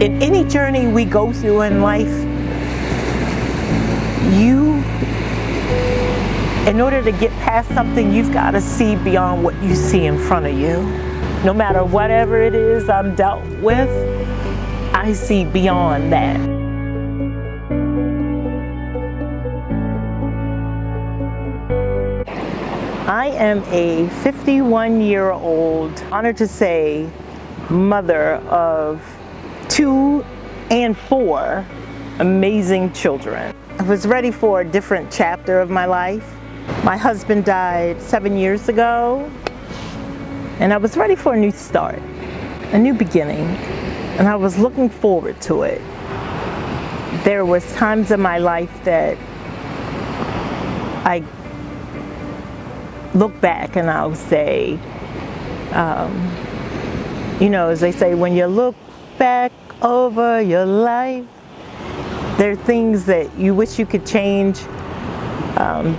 In any journey we go through in life, in order to get past something, you've got to see beyond what you see in front of you. No matter whatever it is I'm dealt with, I see beyond that. I am a 51-year-old, honored to say, mother of 2 and 4 amazing children. I was ready for a different chapter of my life. My husband died 7 years ago, and I was ready for a new start, a new beginning, and I was looking forward to it. There was times in my life that I look back and I'll say, you know, as they say, when you look back over your life, there are things that you wish you could change.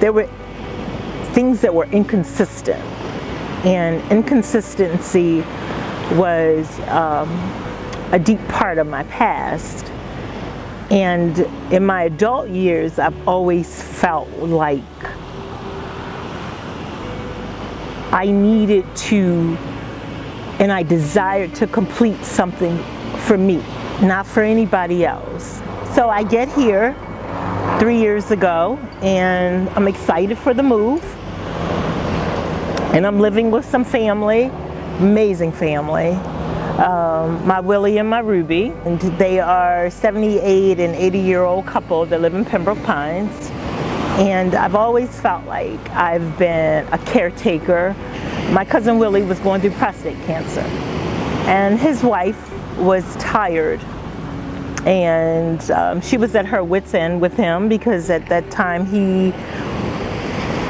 There were things that were inconsistent, and inconsistency was a deep part of my past. And in my adult years, I've always felt like I needed to, and I desired to complete something for me, not for anybody else. So I get here 3 years ago, and I'm excited for the move. And I'm living with some family, amazing family. My Willie and my Ruby, and they are 78 and 80-year-old couple that live in Pembroke Pines. And I've always felt like I've been a caretaker. My cousin Willie was going through prostate cancer, and his wife was tired, and she was at her wit's end with him, because at that time he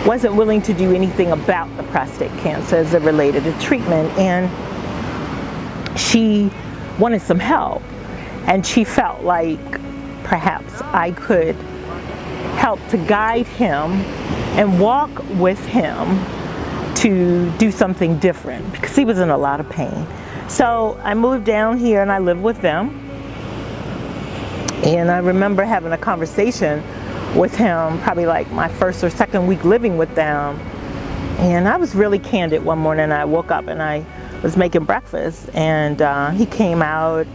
wasn't willing to do anything about the prostate cancer as it related to treatment, and she wanted some help, and she felt like perhaps I could help to guide him and walk with him to do something different, because he was in a lot of pain. So I moved down here and I live with them, and I remember having a conversation with him probably like my first or second week living with them, and I was really candid one morning. I woke up and I was making breakfast, and he came out,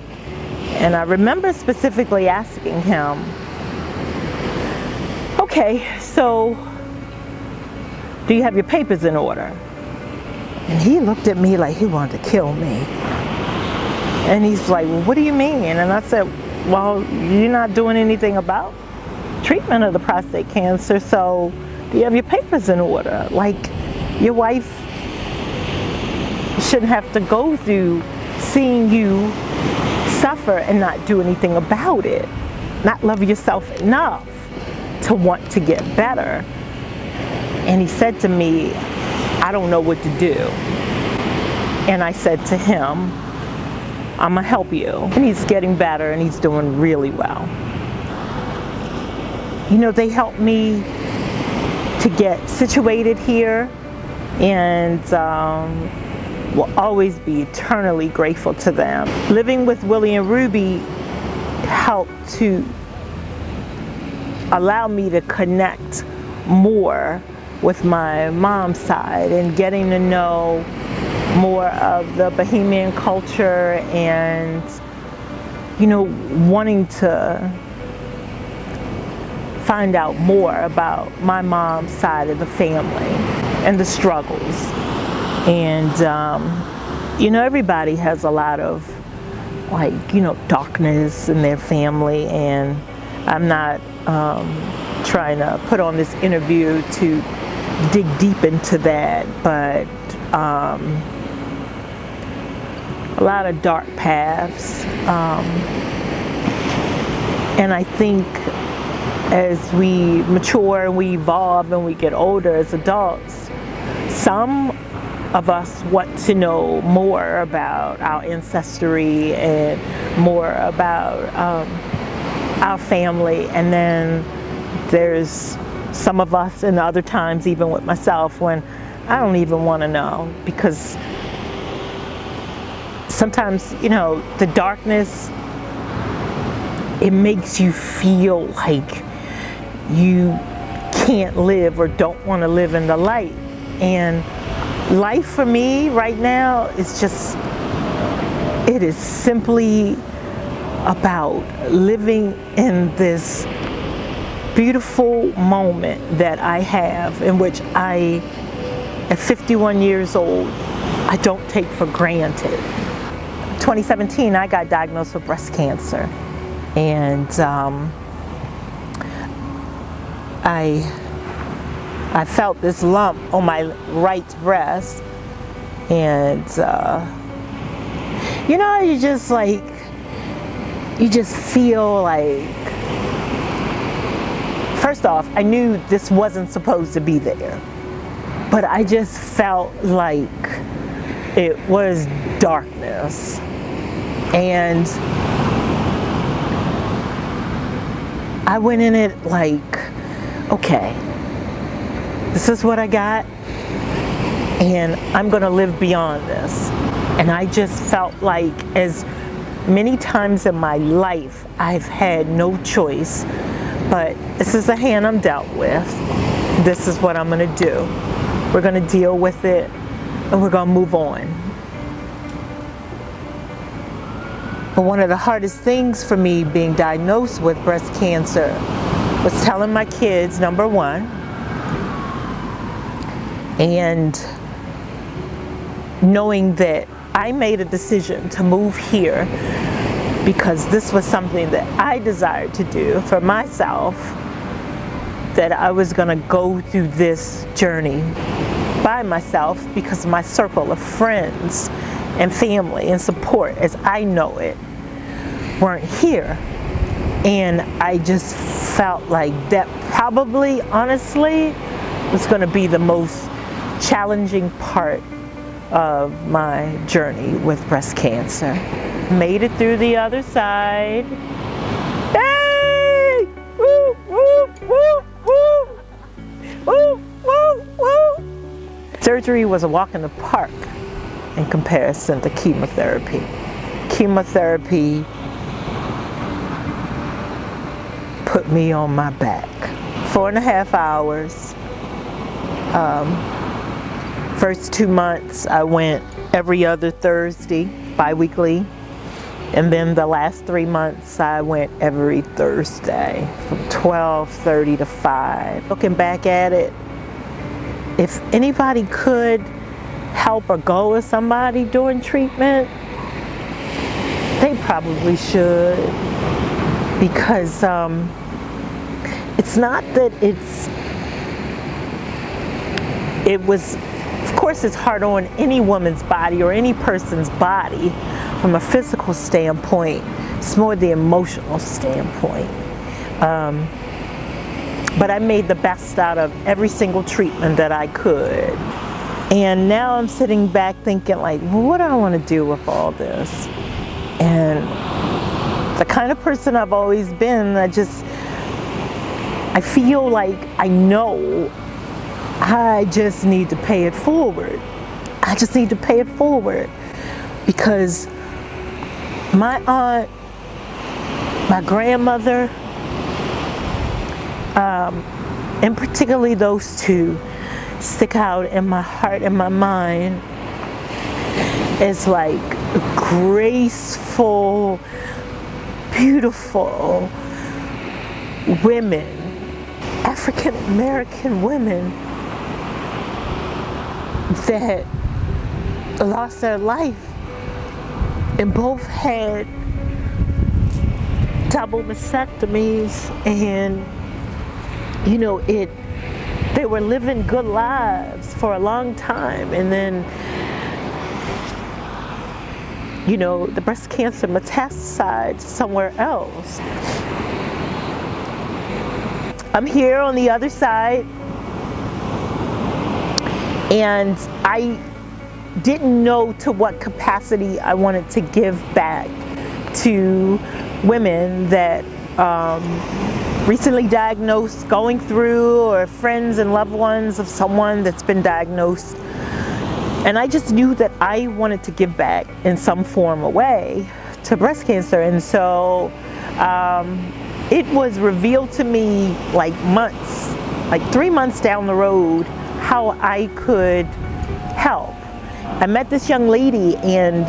and I remember specifically asking him, okay, so do you have your papers in order? And he looked at me like he wanted to kill me. And he's like, well, what do you mean? And I said, well, you're not doing anything about treatment of the prostate cancer, so do you have your papers in order? Like, your wife shouldn't have to go through seeing you suffer and not do anything about it, not love yourself enough to want to get better. And he said to me, I don't know what to do. And I said to him, I'm gonna help you. And he's getting better, and he's doing really well. You know, they helped me to get situated here, and will always be eternally grateful to them. Living with Willie and Ruby helped to allow me to connect more with my mom's side, and getting to know more of the Bahamian culture, and, you know, wanting to find out more about my mom's side of the family and the struggles. And, you know, everybody has a lot of, like, you know, darkness in their family, and I'm not trying to put on this interview to dig deep into that, but a lot of dark paths, and I think as we mature and we evolve and we get older as adults, some of us want to know more about our ancestry and more about our family, and then there's some of us, and other times even with myself, when I don't even want to know, because sometimes, you know, the darkness it makes you feel like you can't live or don't want to live in the light. And life for me right now is just, it is simply about living in this beautiful moment that I have, in which I, at 51 years old, I don't take for granted. 2017, I got diagnosed with breast cancer, and I felt this lump on my right breast, and you know, you just feel like, first off, I knew this wasn't supposed to be there, but I just felt like it was darkness. And I went in it like, okay, this is what I got, and I'm gonna live beyond this. And I just felt like, as many times in my life, I've had no choice, but this is the hand I'm dealt with. This is what I'm gonna do. We're gonna deal with it, and we're gonna move on. But one of the hardest things for me being diagnosed with breast cancer was telling my kids, number one, and knowing that I made a decision to move here because this was something that I desired to do for myself, that I was going to go through this journey by myself because my circle of friends and family and support, as I know it, weren't here. And I just felt like that probably, honestly, was going to be the most challenging part of my journey with breast cancer. Made it through the other side. Hey! Woo, woo, woo, woo! Woo, woo, woo! Surgery was a walk in the park in comparison to chemotherapy. Chemotherapy put me on my back. 4.5 hours. First 2 months I went every other Thursday, bi-weekly, and then the last 3 months I went every Thursday from 12:30 to 5. Looking back at it, if anybody could help or go with somebody during treatment, they probably should, because it's not that it was, of course it's hard on any woman's body or any person's body from a physical standpoint. It's more the emotional standpoint. But I made the best out of every single treatment that I could. And now I'm sitting back thinking like, well, what do I want to do with all this? And the kind of person I've always been, I feel like I know I just need to pay it forward. I just need to pay it forward, because my aunt, my grandmother, and particularly those two, stick out in my heart and my mind as like graceful, beautiful women, African American women that lost their life, and both had double mastectomies, and you know, they were living good lives for a long time, and then, you know, the breast cancer metastasized somewhere else. I'm here on the other side, and I didn't know to what capacity I wanted to give back to women that recently diagnosed, going through, or friends and loved ones of someone that's been diagnosed. And I just knew that I wanted to give back in some form or way to breast cancer. And so It was revealed to me like 3 months down the road, how I could help. I met this young lady, and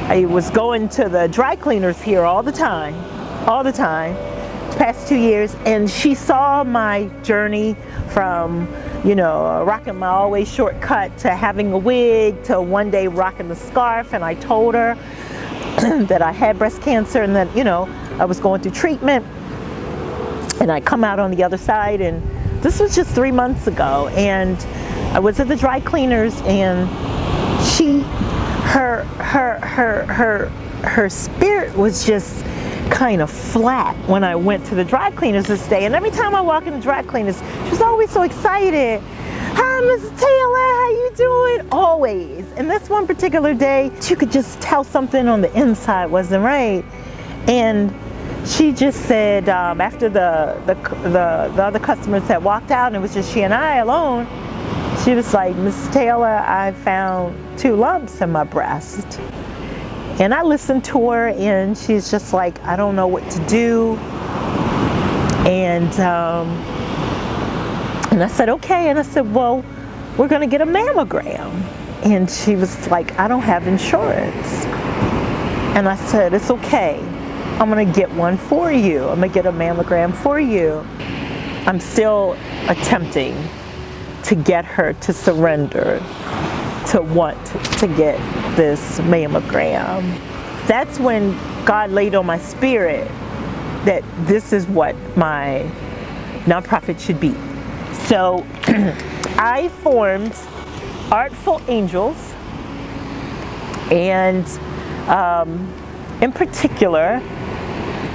I was going to the dry cleaners here all the time, the past 2 years, and she saw my journey from, rocking my always short cut to having a wig to one day rocking the scarf, and I told her that I had breast cancer and that, I was going through treatment, and I come out on the other side. And this was just 3 months ago, and I was at the dry cleaners, and her spirit was just kind of flat when I went to the dry cleaners this day. And every time I walk in the dry cleaners, she was always so excited. Hi, Mrs. Taylor, how you doing? Always. And this one particular day, she could just tell something on the inside wasn't right. And she just said, after the other customers had walked out and it was just she and I alone, she was like, Mrs. Taylor, I found 2 lumps in my breast. And I listened to her, and she's just like, I don't know what to do. And I said, okay. And I said, well, we're going to get a mammogram. And she was like, I don't have insurance. And I said, it's okay. I'm going to get one for you. I'm going to get a mammogram for you. I'm still attempting to get her to surrender, to want to get this mammogram. That's when God laid on my spirit that this is what my nonprofit should be. So I formed Artful Angels, and in particular,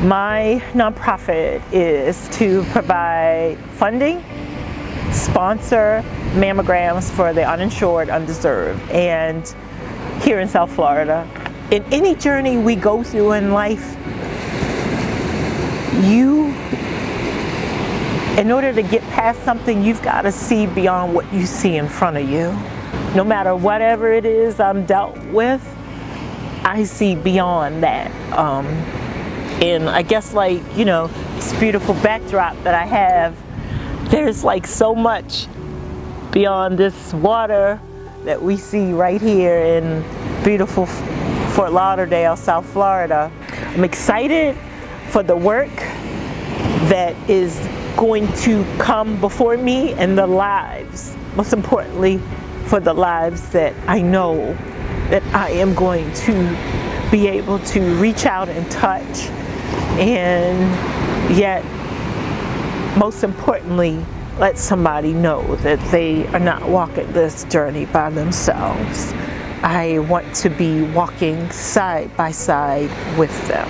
my nonprofit is to provide funding, sponsor mammograms for the uninsured, undeserved, and here in South Florida. In any journey we go through in life, in order to get past something, you've got to see beyond what you see in front of you. No matter whatever it is I'm dealt with, I see beyond that. And I guess this beautiful backdrop that I have, there's so much beyond this water that we see right here in beautiful Fort Lauderdale, South Florida. I'm excited for the work that is going to come before me and the lives, most importantly, for the lives that I know that I am going to be able to reach out and touch, and yet, most importantly, let somebody know that they are not walking this journey by themselves. I want to be walking side by side with them.